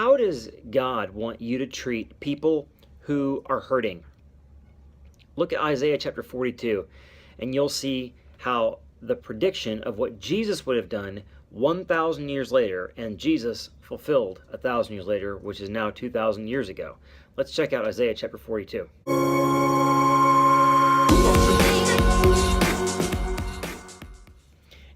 How does God want you to treat people who are hurting? Look at Isaiah chapter 42, and you'll see how the prediction of what Jesus would have done 1,000 years later, and Jesus fulfilled 1,000 years later, which is now 2,000 years ago. Let's check out Isaiah chapter 42.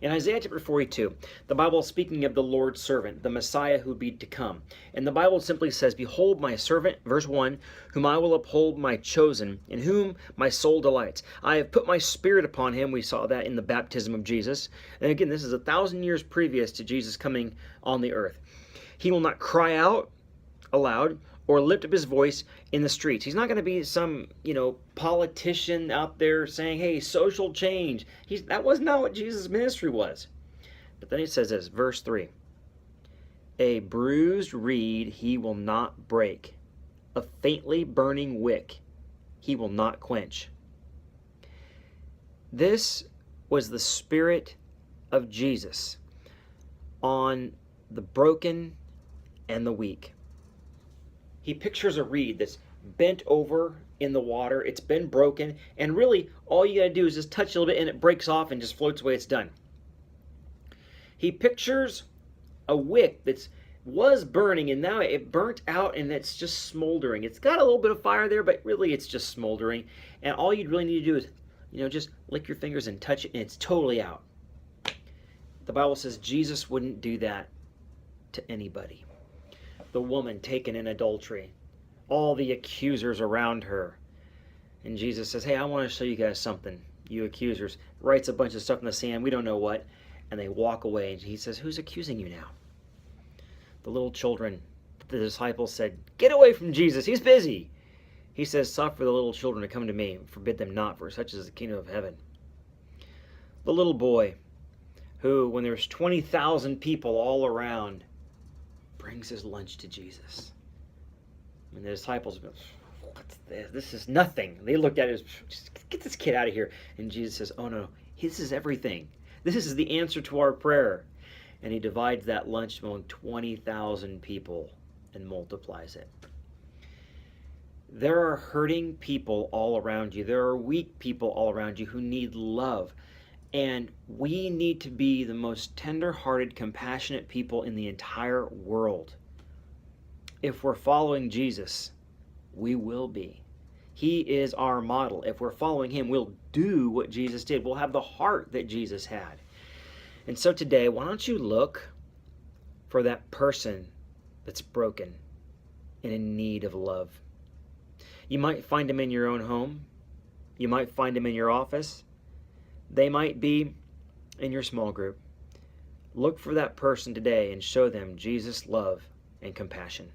In Isaiah chapter 42, the Bible is speaking of the Lord's servant, the Messiah who would be to come. And the Bible simply says, "Behold my servant," verse 1, "whom I will uphold, my chosen, in whom my soul delights. I have put my spirit upon him." We saw that in the baptism of Jesus. And again, this is 1,000 years previous to Jesus coming on the earth. "He will not cry out aloud or lift up his voice in the streets." He's not going to be some, politician out there saying, "Hey, social change." That was not what Jesus' ministry was. But then he says this, verse 3, "A bruised reed he will not break, a faintly burning wick he will not quench." This was the Spirit of Jesus on the broken and the weak. He pictures a reed that's bent over in the water. It's been broken, and really all you got to do is just touch a little bit and it breaks off and just floats away. It's done. He pictures a wick that was burning and now it burnt out and it's just smoldering. It's got a little bit of fire there, but really it's just smoldering. And all you'd really need to do is, just lick your fingers and touch it and it's totally out. The Bible says Jesus wouldn't do that to anybody. The woman taken in adultery, all the accusers around her. And Jesus says, "Hey, I want to show you guys something, you accusers." Writes a bunch of stuff in the sand, we don't know what, and they walk away. And he says, "Who's accusing you now?" The little children, the disciples said, "Get away from Jesus, he's busy." He says, "Suffer the little children to come to me, forbid them not, for such is the kingdom of heaven." The little boy who, when there's 20,000 people all around, brings his lunch to Jesus. And the disciples go, "What's this? This is nothing." They looked at it as, "Just get this kid out of here." And Jesus says, "Oh no, this is everything. This is the answer to our prayer." And he divides that lunch among 20,000 people and multiplies it. There are hurting people all around you. There are weak people all around you who need love. And we need to be the most tender-hearted, compassionate people in the entire world. If we're following Jesus, we will be. He is our model. If we're following him, we'll do what Jesus did. We'll have the heart that Jesus had. And so today, why don't you look for that person that's broken and in need of love? You might find him in your own home. You might find him in your office. They might be in your small group. Look for that person today and show them Jesus' love and compassion.